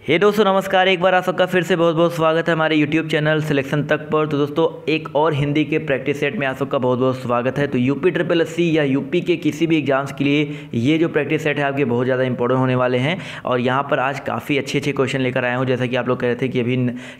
हे दोस्तों नमस्कार। एक बार आप सबका फिर से बहुत बहुत स्वागत है हमारे YouTube चैनल सिलेक्शन तक पर। तो दोस्तों एक और हिंदी के प्रैक्टिस सेट में आप सबका बहुत बहुत स्वागत है। तो यूपी ट्रिपल एस सी या यूपी के किसी भी एग्जाम्स के लिए ये जो प्रैक्टिस सेट है आपके बहुत ज़्यादा इंपॉर्टेंट होने वाले हैं। और यहाँ पर आज काफ़ी अच्छे अच्छे क्वेश्चन लेकर आया हूँ। जैसा कि आप लोग कह रहे थे कि अभी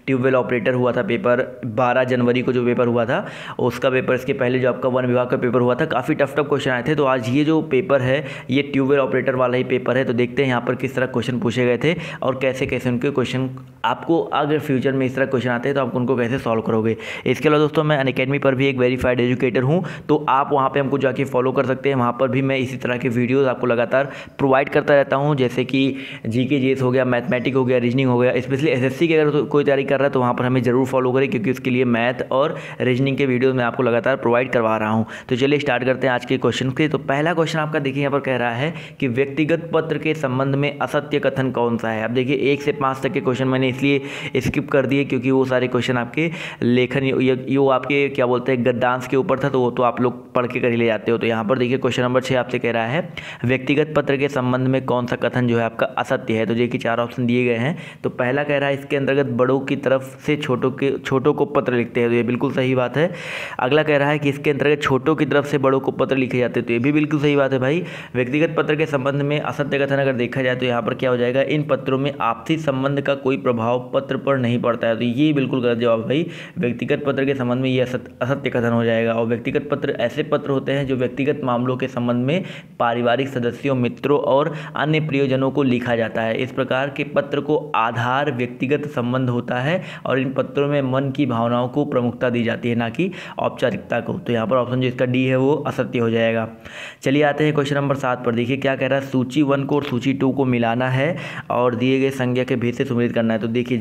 ट्यूबवेल ऑपरेटर हुआ था पेपर 12 जनवरी को जो पेपर हुआ था उसका पेपर, इसके पहले जो आपका वन विभाग का पेपर हुआ था काफ़ी टफ क्वेश्चन आए थे। तो आज ये जो पेपर है ये ट्यूबवेल ऑपरेटर वाला ही पेपर है। तो देखते हैं यहाँ पर किस तरह क्वेश्चन पूछे गए थे और कैसे कैसे उनके क्वेश्चन आपको अगर फ्यूचर में इस तरह क्वेश्चन आते हैं तो आप उनको कैसे सॉल्व करोगे। इसके अलावा दोस्तों मैं अनअकैडमी पर भी एक वेरीफाइड एजुकेटर हूं, तो आप वहां पे हमको जाके फॉलो कर सकते हैं। वहां पर भी मैं इसी तरह के वीडियोस आपको लगातार प्रोवाइड करता रहता हूं, जैसे कि जीके जीएस हो गया, मैथमेटिक हो गया, रीजनिंग हो गया। स्पेशली एसएससी की अगर कोई तैयारी कर रहा है तो वहाँ पर हमें जरूर फॉलो करें, क्योंकि उसके लिए मैथ और रीजनिंग के वीडियोज़ मैं आपको लगातार प्रोवाइड करवा रहा हूँ। तो चलिए स्टार्ट करते हैं आज के क्वेश्चन के। तो पहला क्वेश्चन आपका देखिए यहाँ पर कह रहा है कि व्यक्तिगत पत्र के संबंध में असत्य कथन कौन सा है। अब देखिए 1 से 5 तक के क्वेश्चन मैंने इसलिए स्किप कर दिए क्योंकि वो सारे क्वेश्चन आपके लेखन यो आपके क्या बोलते हैं गद्यांश के ऊपर था, तो वो तो आप लोग पढ़ के कर ही ले जाते हो। तो यहाँ पर देखिए क्वेश्चन नंबर 6 आपसे कह रहा है व्यक्तिगत पत्र के संबंध में कौन सा कथन जो है आपका असत्य है। तो देखिए 4 ऑप्शन दिए गए हैं। तो पहला कह रहा है इसके अंतर्गत बड़ों की तरफ से छोटों को पत्र लिखते हैं, तो ये बिल्कुल सही बात है। अगला कह रहा है कि इसके अंतर्गत छोटों की तरफ से बड़ों को पत्र लिखे जाते हैं, तो ये भी बिल्कुल सही बात है भाई। व्यक्तिगत पत्र के संबंध में असत्य कथन अगर देखा जाए तो यहाँ पर क्या हो जाएगा, इन पत्रों में आपसी संबंध का कोई प्रभाव पत्र पर नहीं पड़ता है, तो ये बिल्कुल गलत जवाब भाई। व्यक्तिगत पत्र के संबंध में ये असत्य कथन हो जाएगा। और व्यक्तिगत पत्र ऐसे पत्र होते हैं जो व्यक्तिगत मामलों के संबंध में पारिवारिक सदस्यों, मित्रों और अन्य प्रियजनों को लिखा जाता है। इस प्रकार के पत्र को आधार व्यक्तिगत संबंध होता है और इन पत्रों में मन की भावनाओं को प्रमुखता दी जाती है, ना कि औपचारिकता को। तो यहाँ पर ऑप्शन जो इसका डी है वो असत्य हो जाएगा। चलिए आते हैं क्वेश्चन नंबर 7 पर। देखिए क्या कह रहा है, सूची 1 को और सूची 2 को मिलाना है और दिए गए संज्ञा के भेद से सुमेलित करना है। तो देखिए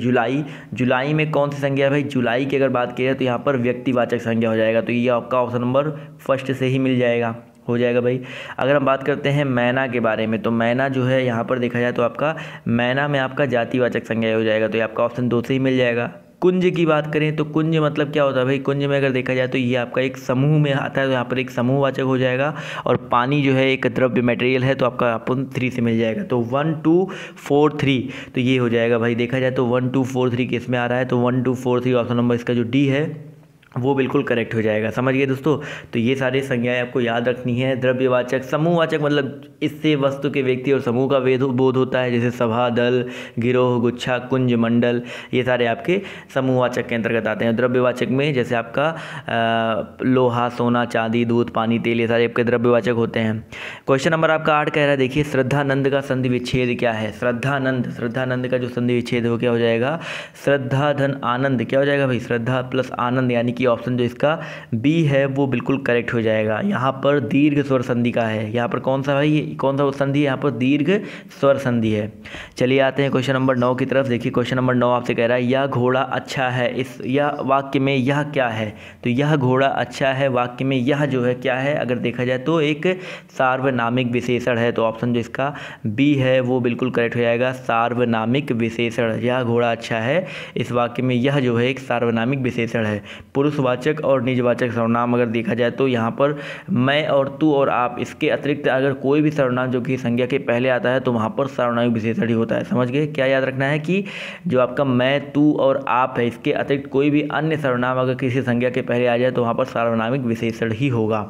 जुलाई में कौन सी संज्ञा है भाई, जुलाई की अगर बात की जाए तो यहाँ पर व्यक्तिवाचक संज्ञा हो जाएगा। तो ये आपका ऑप्शन नंबर फर्स्ट से ही मिल जाएगा, हो जाएगा भाई। अगर हम बात करते हैं मैना के बारे में, तो मैना जो है यहाँ पर देखा जाए तो आपका मैना में आपका जातिवाचक संज्ञा हो जाएगा, तो ये आपका ऑप्शन 2 से ही मिल जाएगा। कुंज की बात करें तो कुंज मतलब क्या होता है भाई, कुंज में अगर देखा जाए तो ये आपका एक समूह में आता है, तो यहाँ पर एक समूहवाचक हो जाएगा। और पानी जो है एक द्रव्य मटेरियल है, तो आपका ऑप्शन 3 से मिल जाएगा। तो 1 2 4 3 तो ये हो जाएगा भाई। देखा जाए तो 1 2 4 3 किस में आ रहा है, तो 1 2 4 3 ऑप्शन नंबर इसका जो डी है वो बिल्कुल करेक्ट हो जाएगा। समझ गए दोस्तों। तो ये सारे संज्ञाएं आपको याद रखनी है। द्रव्यवाचक, समूहवाचक मतलब इससे वस्तु के व्यक्ति और समूह का बोध होता है, जैसे सभा, दल, गिरोह, गुच्छा, कुंज, मंडल, ये सारे आपके समूहवाचक के अंतर्गत आते हैं। द्रव्यवाचक में जैसे आपका लोहा, सोना, चांदी, दूध, पानी, तेल, ये सारे आपके द्रव्यवाचक होते हैं। क्वेश्चन नंबर आपका 8 कह रहा है, देखिए श्रद्धानंद का संधि विच्छेद क्या है। श्रद्धानंद का जो संधि विच्छेद है वो क्या हो जाएगा, श्रद्धा धन आनंद क्या हो जाएगा भाई, श्रद्धा प्लस आनंद, यानी कि ऑप्शन जो इसका बी है वो बिल्कुल करेक्ट हो जाएगा। यहाँ पर दीर्घ स्वर संधि का है। यहाँ पर कौन सा भाई, कौन सा संधि है, यहाँ पर दीर्घ स्वर संधि है। चलिए आते हैं क्वेश्चन नंबर 9 की तरफ। देखिए क्वेश्चन नंबर 9 आपसे कह रहा है यह घोड़ा अच्छा है, इस यह वाक्य में यह क्या है। तो यह घोड़ा अच्छा है वाक्य में यह जो है क्या है, अगर देखा जाए तो एक सार्वनामिक विशेषण है, तो ऑप्शन जो इसका बी है वो बिल्कुल करेक्ट हो जाएगा, सार्वनामिक विशेषण। यह घोड़ा अच्छा है, इस वाक्य में यह जो है एक सार्वनामिक विशेषण है। पुरुषवाचक और निजवाचक सर्वनाम अगर देखा जाए तो यहाँ पर मैं और तू और आप, इसके अतिरिक्त अगर कोई भी सर्वनाम जो कि संज्ञा के पहले आता है तो वहाँ पर सार्वनामिक विशेषण ही होता है। समझ गए। क्या याद रखना है कि जो आपका मैं, तू और आप है, इसके अतिरिक्त कोई भी अन्य सर्वनाम अगर किसी संज्ञा के पहले आ जाए तो वहाँ पर सार्वनामिक विशेषण ही होगा।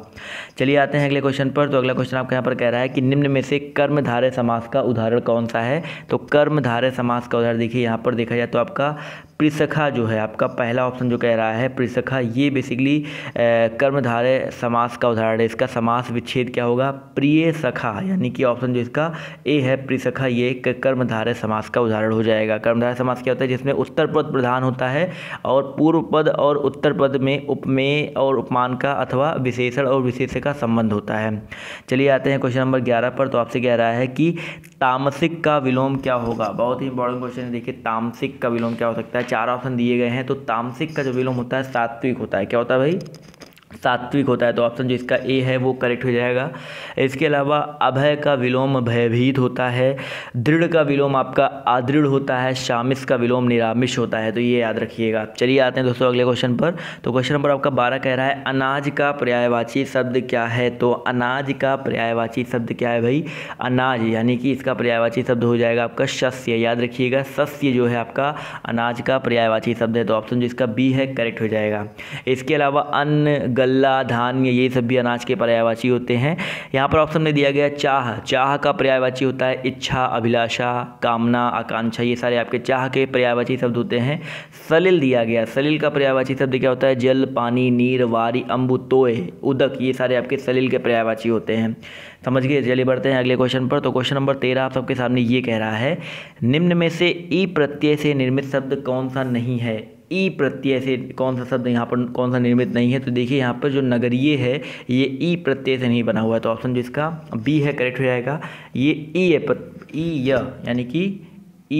चलिए आते हैं अगले क्वेश्चन पर। तो अगला क्वेश्चन आपका यहाँ पर कह रहा है कि निम्न में से कर्मधारय समास का उदाहरण कौन सा है। तो कर्मधारय समास का उदाहरण देखिए यहाँ पर देखा जाए तो आपका प्रिसखा जो है, आपका पहला ऑप्शन जो कह रहा है प्रिसखा, ये बेसिकली कर्मधारय समास का उदाहरण है। इसका समास विच्छेद क्या होगा, प्रिय सखा, यानी कि ऑप्शन जो इसका ए है प्रिसखा, ये एक कर्मधारय समास का उदाहरण हो जाएगा। कर्मधारय समास क्या होता है, जिसमें उत्तर पद प्रधान होता है और पूर्व पद और उत्तर पद में उपमेय और उपमान का अथवा विशेषण और विशेष्य का संबंध होता है। चलिए आते हैं क्वेश्चन नंबर 11 पर। तो आपसे कह रहा है कि तामसिक का विलोम क्या होगा। बहुत ही इंपॉर्टेंट क्वेश्चन है। देखिए तामसिक का विलोम क्या हो सकता है, 4 ऑप्शन दिए गए हैं। तो तामसिक का जो विलोम होता है सात्विक होता है। क्या होता है भाई, सात्विक होता है, तो ऑप्शन जो इसका ए है वो करेक्ट हो जाएगा। इसके अलावा अभय का विलोम भयभीत होता है, दृढ़ का विलोम आपका अदृढ़ होता है, शामिश का विलोम निरामिष होता है, तो ये याद रखिएगा। चलिए आते हैं दोस्तों अगले क्वेश्चन पर। तो क्वेश्चन नंबर आपका 12 कह रहा है अनाज का पर्यायवाची शब्द क्या है। तो अनाज का पर्यायवाची शब्द क्या है भाई, अनाज, यानी कि इसका पर्यायवाची शब्द हो जाएगा आपका शस्य। याद रखिएगा, शस्य जो है आपका अनाज का पर्यायवाची शब्द है, तो ऑप्शन जो इसका बी है करेक्ट हो जाएगा। इसके अलावा अन्न, गल्ला, धान्य, ये सब भी अनाज के पर्यायवाची होते हैं। यहाँ पर ऑप्शन में दिया गया चाह, चाह का पर्यायवाची होता है इच्छा, अभिलाषा, कामना, आकांक्षा, ये सारे आपके चाह के पर्यायवाची शब्द होते हैं। सलिल दिया गया, सलिल का पर्यायवाची शब्द क्या होता है, जल, पानी, नीर, वारी, अम्बु, तोय, उदक, ये सारे आपके सलिल के पर्यायवाची होते हैं। समझ गए। चलिए बढ़ते हैं अगले क्वेश्चन पर। तो क्वेश्चन नंबर 13 आप सबके सामने ये कह रहा है निम्न में से ई प्रत्यय से निर्मित शब्द कौन सा नहीं है। ई प्रत्यय से कौन सा शब्द यहाँ पर कौन सा निर्मित नहीं है। तो देखिए यहाँ पर जो नगरीय है ये ई प्रत्यय से नहीं बना हुआ है, तो ऑप्शन जो इसका बी है करेक्ट हो जाएगा। ये ई है, ई यानी कि ई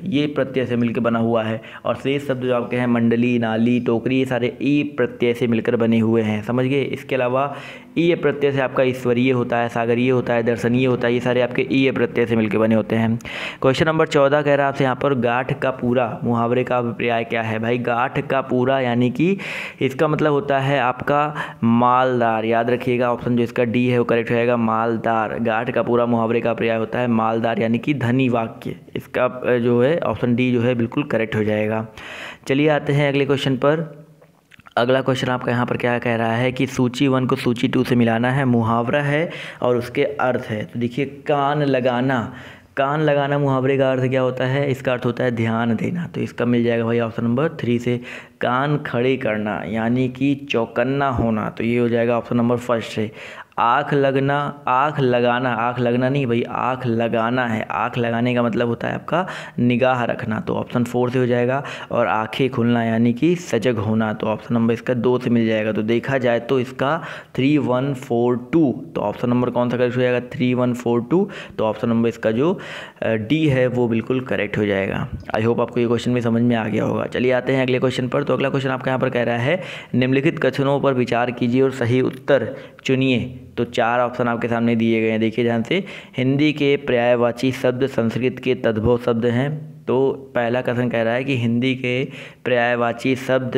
ये प्रत्यय से मिलकर बना हुआ है, और शेष शब्द जो आपके हैं मंडली, नाली, टोकरी, ये सारे ई प्रत्यय से मिलकर बने हुए हैं। समझ गए। इसके अलावा ई प्रत्यय से आपका ईश्वरीय होता है, सागरीय होता है, दर्शनीय होता है, ये सारे आपके ई प्रत्यय से मिलकर बने होते हैं। क्वेश्चन नंबर 14 कह रहा है आपसे यहाँ पर गांठ का पूरा मुहावरे का अभिप्राय क्या है। भाई गांठ का पूरा यानी कि इसका मतलब होता है आपका मालदार। याद रखिएगा, ऑप्शन जो इसका डी है वो करेक्ट हो जाएगा, मालदार। गांठ का पूरा मुहावरे का पर्याय होता है मालदार, यानी कि धनी वाक्य। इसका जो है ऑप्शन डी जो है बिल्कुल करेक्ट हो जाएगा। चलिए आते हैं अगले क्वेश्चन पर। अगला क्वेश्चन आपका यहाँ पर क्या कह रहा है कि सूची 1 को सूची 2 से मिलाना है, मुहावरा है और उसके अर्थ है। तो देखिए कान लगाना, कान लगाना मुहावरे का अर्थ क्या होता है, इसका अर्थ होता है ध्यान देना, तो इसका मिल जाएगा भाई ऑप्शन नंबर 3 से। कान खड़े करना यानी कि चौकन्ना होना, तो ये हो जाएगा ऑप्शन नंबर 1 से। आँख लगना, आँख लगाना, आँख लगना नहीं भाई, आँख लगाना है। आँख लगाने का मतलब होता है आपका निगाह रखना, तो ऑप्शन 4 से हो जाएगा। और आँखें खुलना यानी कि सजग होना, तो ऑप्शन नंबर इसका 2 से मिल जाएगा। तो देखा जाए तो इसका 3142, तो ऑप्शन नंबर कौन सा करेक्ट हो जाएगा, 3142। तो ऑप्शन नंबर इसका जो डी है वो बिल्कुल करेक्ट हो जाएगा। आई होप आपको ये क्वेश्चन भी समझ में आ गया होगा। चलिए आते हैं अगले क्वेश्चन पर। तो अगला क्वेश्चन आपका यहाँ पर कह रहा है निम्नलिखित कथनों पर विचार कीजिए और सही उत्तर चुनिए। तो 4 ऑप्शन आपके सामने दिए गए हैं, देखिए ध्यान से। हिंदी के पर्यायवाची शब्द संस्कृत के तद्भव शब्द हैं। तो पहला कथन कह रहा है कि हिंदी के पर्यायवाची शब्द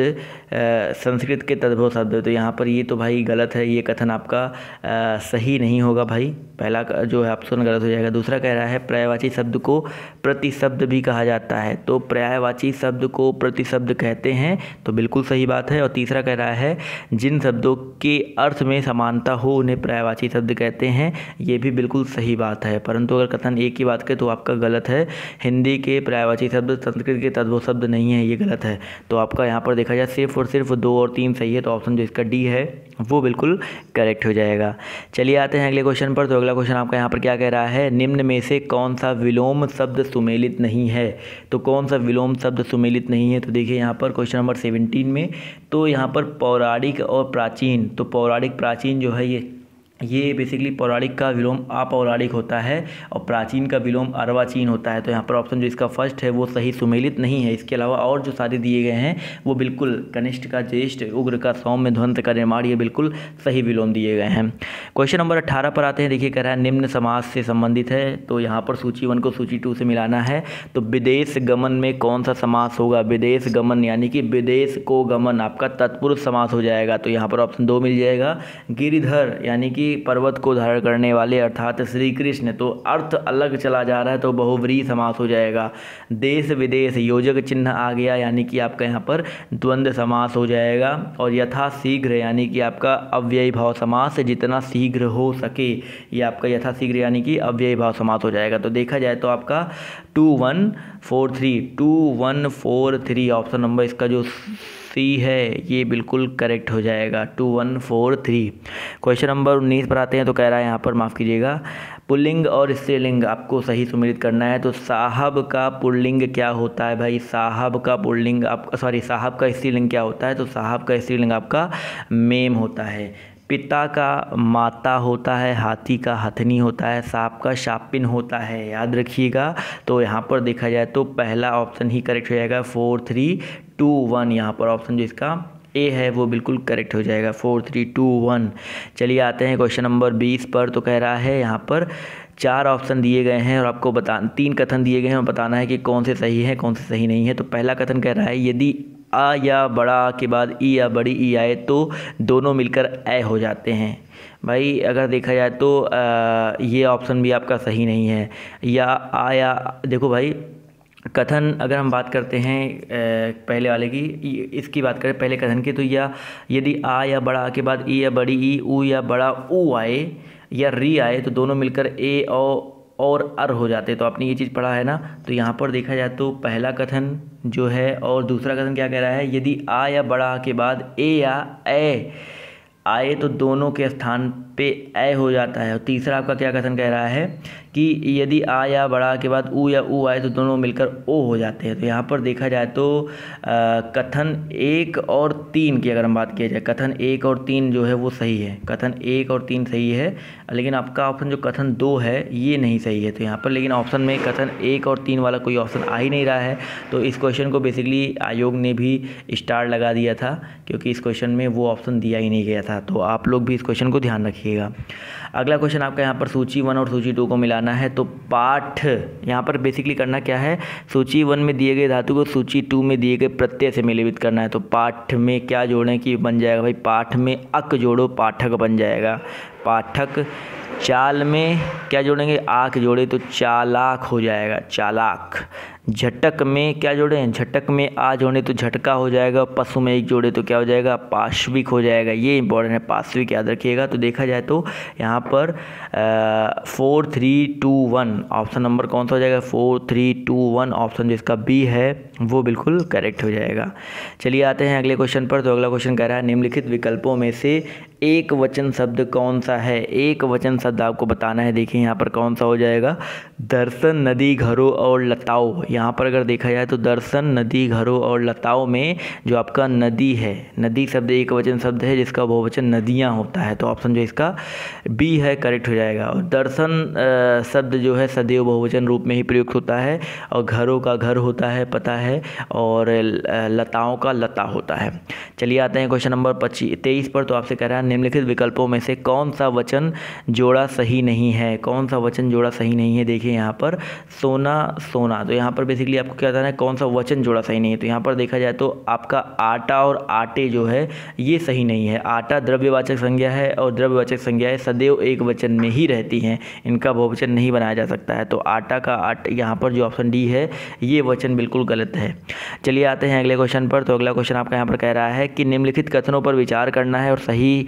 संस्कृत के तद्भव शब्द, तो यहाँ पर ये तो भाई गलत है, ये कथन आपका सही नहीं होगा भाई। पहला जो है ऑप्शन गलत हो जाएगा। दूसरा कह रहा है पर्यायवाची शब्द को प्रतिशब्द भी कहा जाता है, तो पर्यायवाची शब्द को प्रतिशब्द कहते हैं, तो बिल्कुल सही बात है। और तीसरा कह रहा है जिन शब्दों के अर्थ में समानता हो उन्हें पर्यायवाची शब्द कहते हैं, ये भी बिल्कुल सही बात है। परंतु अगर कथन एक की बात करें तो आपका गलत है। हिंदी के पर्यायवाची शब्द संस्कृत के तद्भव शब्द नहीं है, ये गलत है। तो आपका यहाँ पर देखा जाए सिर्फ और सिर्फ 2 और 3 सही है, तो ऑप्शन जो इसका डी है वो बिल्कुल करेक्ट हो जाएगा। चलिए आते हैं अगले क्वेश्चन पर। तो अगला क्वेश्चन आपका यहाँ पर क्या कह रहा है निम्न में से कौन सा विलोम शब्द सुमेलित नहीं है। तो कौन सा विलोम शब्द सुमेलित नहीं है, तो देखिए यहाँ पर क्वेश्चन नंबर 17 में, तो यहाँ पर पौराणिक और प्राचीन, तो पौराणिक प्राचीन जो है ये बेसिकली पौराणिक का विलोम अपौराणिक होता है और प्राचीन का विलोम अर्वाचीन होता है। तो यहाँ पर ऑप्शन जो इसका फर्स्ट है वो सही सुमेलित नहीं है। इसके अलावा और जो सारे दिए गए हैं वो बिल्कुल कनिष्ठ का ज्येष्ठ, उग्र का सौम्य, ध्वंत का निर्माण, ये बिल्कुल सही विलोम दिए गए हैं। क्वेश्चन नंबर 18 पर आते हैं। देखिए कह रहा है निम्न समास से संबंधित है, तो यहाँ पर सूची 1 को सूची 2 से मिलाना है। तो विदेश गमन में कौन सा समास होगा, विदेश गमन यानी कि विदेश को गमन आपका तत्पुरुष समास हो जाएगा, तो यहाँ पर ऑप्शन 2 मिल जाएगा। गिरिधर यानी कि पर्वत को धारण करने वाले अर्थात श्री कृष्ण, तो अर्थ अलग चला जा रहा है तो बहुव्रीहि समास हो जाएगा। देश विदेश योजक चिन्ह आ गया यानी कि आपका यहाँ पर द्वंद्व समास हो जाएगा। और यथा शीघ्र यानी कि आपका अव्ययी भाव समास, जितना शीघ्र हो सके, ये आपका यथा शीघ्र यानी कि अव्ययी भाव समास हो जाएगा। तो देखा जाए तो आपका 2143 ऑप्शन नंबर इसका जो सी है ये बिल्कुल करेक्ट हो जाएगा, 2143। क्वेश्चन नंबर 19 पर आते हैं। तो कह रहा है यहाँ पर, माफ़ कीजिएगा, पुल्लिंग और स्त्रीलिंग आपको सही सुमेलित करना है। तो साहब का पुल्लिंग क्या होता है भाई, साहब का पुल्लिंग साहब का स्त्रीलिंग क्या होता है, तो साहब का स्त्रीलिंग आपका मेम होता है। पिता का माता होता है, हाथी का हथनी होता है, सांप का शापिन होता है, याद रखिएगा। तो यहाँ पर देखा जाए तो पहला ऑप्शन ही करेक्ट हो जाएगा, 4321। यहाँ पर ऑप्शन जो इसका ए है वो बिल्कुल करेक्ट हो जाएगा। 4 3 2 1। चलिए आते हैं क्वेश्चन नंबर 20 पर। तो कह रहा है यहाँ पर 4 ऑप्शन दिए गए हैं और आपको 3 कथन दिए गए हैं और बताना है कि कौन से सही है कौन से सही नहीं है। तो पहला कथन कह रहा है यदि आ या बड़ा आ के बाद ई या बड़ी ई आए तो दोनों मिलकर ए हो जाते हैं। भाई अगर देखा जाए तो ये ऑप्शन भी आपका सही नहीं है। या आ या देखो भाई कथन अगर हम बात करते हैं पहले वाले की, इसकी बात करें पहले कथन की, तो या यदि आ या बड़ा आ के बाद ई या बड़ी ई, ऊ या बड़ा ऊ आए या री आए तो दोनों मिलकर ए और अर हो जाते। तो आपने ये चीज़ पढ़ा है ना। तो यहाँ पर देखा जाए तो पहला कथन जो है और दूसरा कथन क्या कह रहा है, यदि आ या बड़ा आ के बाद ए या ए आए तो दोनों के स्थान पे ए हो जाता है। और तीसरा आपका क्या कथन कह रहा है कि यदि आ या बड़ा के बाद ऊ या ऊ आए तो दोनों मिलकर ओ हो जाते हैं। तो यहाँ पर देखा जाए तो कथन 1 और 3 की अगर हम बात किया जाए, कथन 1 और 3 जो है वो सही है, कथन 1 और 3 सही है, लेकिन आपका ऑप्शन जो कथन 2 है ये नहीं सही है। तो यहाँ पर लेकिन ऑप्शन में कथन 1 और 3 वाला कोई ऑप्शन आ ही नहीं रहा है। तो इस क्वेश्चन को बेसिकली आयोग ने भी स्टार लगा दिया था क्योंकि इस क्वेश्चन में वो ऑप्शन दिया ही नहीं गया था। तो आप लोग भी इस क्वेश्चन को ध्यान रखिएगा। अगला क्वेश्चन आपका यहाँ पर सूची 1 और सूची 2 को मिलाना है। तो पाठ यहाँ पर बेसिकली करना क्या है, सूची 1 में दिए गए धातु को सूची 2 में दिए गए प्रत्यय से मिलित करना है। तो पाठ में क्या जोड़ें कि बन जाएगा भाई, पाठ में अक जोड़ो पाठक बन जाएगा पाठक। चाल में क्या जोड़ेंगे, आक जोड़े तो चालाक हो जाएगा चालाक। झटक में क्या जोड़ें, झटक में आ जोड़े तो झटका हो जाएगा। पशु में एक जोड़े तो क्या हो जाएगा, पाश्विक हो जाएगा। ये इंपॉर्टेंट है, पाश्विक याद रखिएगा। तो देखा जाए तो यहाँ पर 4 3 2 1 ऑप्शन नंबर कौन सा हो जाएगा, 4 3 2 1 ऑप्शन जिसका बी है वो बिल्कुल करेक्ट हो जाएगा। चलिए आते हैं अगले क्वेश्चन पर। तो अगला क्वेश्चन कह रहा है निम्नलिखित विकल्पों में से एक वचन शब्द कौन सा है। एक वचन शब्द आपको बताना है। देखिए यहाँ पर कौन सा हो जाएगा, दर्शन नदी घरों और लताओं। यहाँ पर अगर देखा जाए तो दर्शन नदी घरों और लताओं में जो आपका नदी है, नदी शब्द एक वचन शब्द है जिसका बहुवचन नदियाँ होता है। तो ऑप्शन जो इसका बी है करेक्ट हो जाएगा। और दर्शन शब्द जो है सदैव बहुवचन रूप में ही प्रयुक्त होता है और घरों का घर होता है पता है, और लताओं का लता होता है। चलिए आते हैं क्वेश्चन नंबर 23 पर। तो आपसे कह रहा है निम्नलिखित विकल्पों में से कौन सा वचन जोड़ा सही नहीं है। कौन सा वचन जोड़ा सही नहीं है, देखिए यहाँ पर सोना सोना। तो यहाँ पर बेसिकली आपको क्या बताना है कौन सा वचन जोड़ा सही नहीं है। तो यहाँ पर देखा जाए तो आपका आटा और आटे जो है ये सही नहीं है। आटा द्रव्यवाचक संज्ञा है और द्रव्यवाचक संज्ञाएं सदैव एक वचन में ही रहती हैं, इनका बहुवचन नहीं बनाया जा सकता है। तो आटा का यहाँ पर जो ऑप्शन डी है ये वचन बिल्कुल गलत है। चलिए आते हैं अगले क्वेश्चन पर। तो अगला क्वेश्चन आपका यहाँ पर कह रहा है कि निम्नलिखित कथनों पर विचार करना है और सही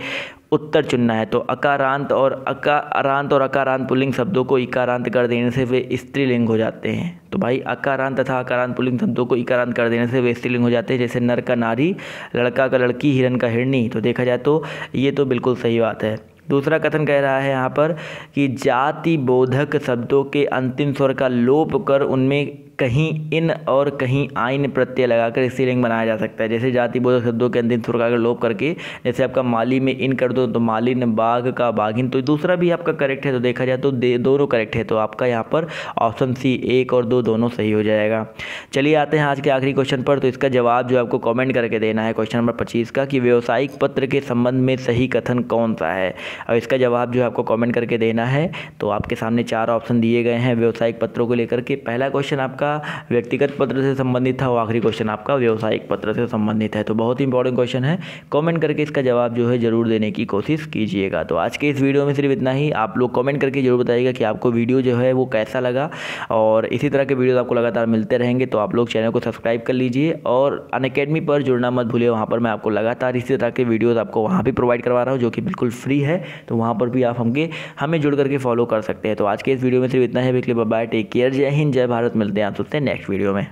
उत्तर चुनना है। तो अकारांत और अकारांत पुल्लिंग शब्दों को इकारांत कर देने से वे स्त्रीलिंग हो जाते हैं। तो भाई अकारांत तथा अकारांत पुल्लिंग शब्दों को इकारांत कर देने से वे स्त्रीलिंग हो जाते हैं, जैसे नर का नारी, लड़का का लड़की, हिरण का हिरणी। तो देखा जाए तो ये तो बिल्कुल सही बात है। दूसरा कथन कह रहा है यहाँ पर कि जाति बोधक शब्दों के अंतिम स्वर का लोप कर उनमें कहीं इन और कहीं आइन प्रत्यय लगाकर स्त्रीलिंग बनाया जा सकता है। जैसे जाति बोधक शब्दों के अंतिम स्वर का अगर लोप करके, जैसे आपका माली में इन कर दो तो मालिन, बाघ का बाघिन। तो दूसरा भी आपका करेक्ट है। तो देखा जाए तो दोनों करेक्ट है। तो आपका यहाँ पर ऑप्शन सी 1 और 2 दोनों सही हो जाएगा। चलिए आते हैं आज के आखिरी क्वेश्चन पर। तो इसका जवाब जो आपको कॉमेंट करके देना है क्वेश्चन नंबर 25 का, कि व्यावसायिक पत्र के संबंध में सही कथन कौन सा है। और इसका जवाब जो है आपको कमेंट करके देना है। तो आपके सामने 4 ऑप्शन दिए गए हैं व्यावसायिक पत्रों को लेकर के। पहला क्वेश्चन आपका व्यक्तिगत पत्र से संबंधित था और आखिरी क्वेश्चन आपका व्यावसायिक पत्र से संबंधित है। तो बहुत ही इंपॉर्टेंट क्वेश्चन है, कमेंट करके इसका जवाब जो है जरूर देने की कोशिश कीजिएगा। तो आज के इस वीडियो में सिर्फ इतना ही। आप लोग कमेंट करके जरूर बताइएगा कि आपको वीडियो जो है वो कैसा लगा, और इसी तरह के वीडियो आपको लगातार मिलते रहेंगे। तो आप लोग चैनल को सब्सक्राइब कर लीजिए और अनअकैडमी पर जुड़ना मत भूलिए। वहाँ पर मैं आपको लगातार इसी तरह के वीडियोज़ आपको वहाँ भी प्रोवाइड करवा रहा हूँ जो कि बिल्कुल फ्री है। तो वहाँ पर भी आप हमें जुड़ करके फॉलो कर सकते हैं। तो आज के इस वीडियो में सिर्फ इतना है। बाय बाय, टेक केयर, जय हिंद, जय भारत। मिलते हैं आप सबसे नेक्स्ट वीडियो में।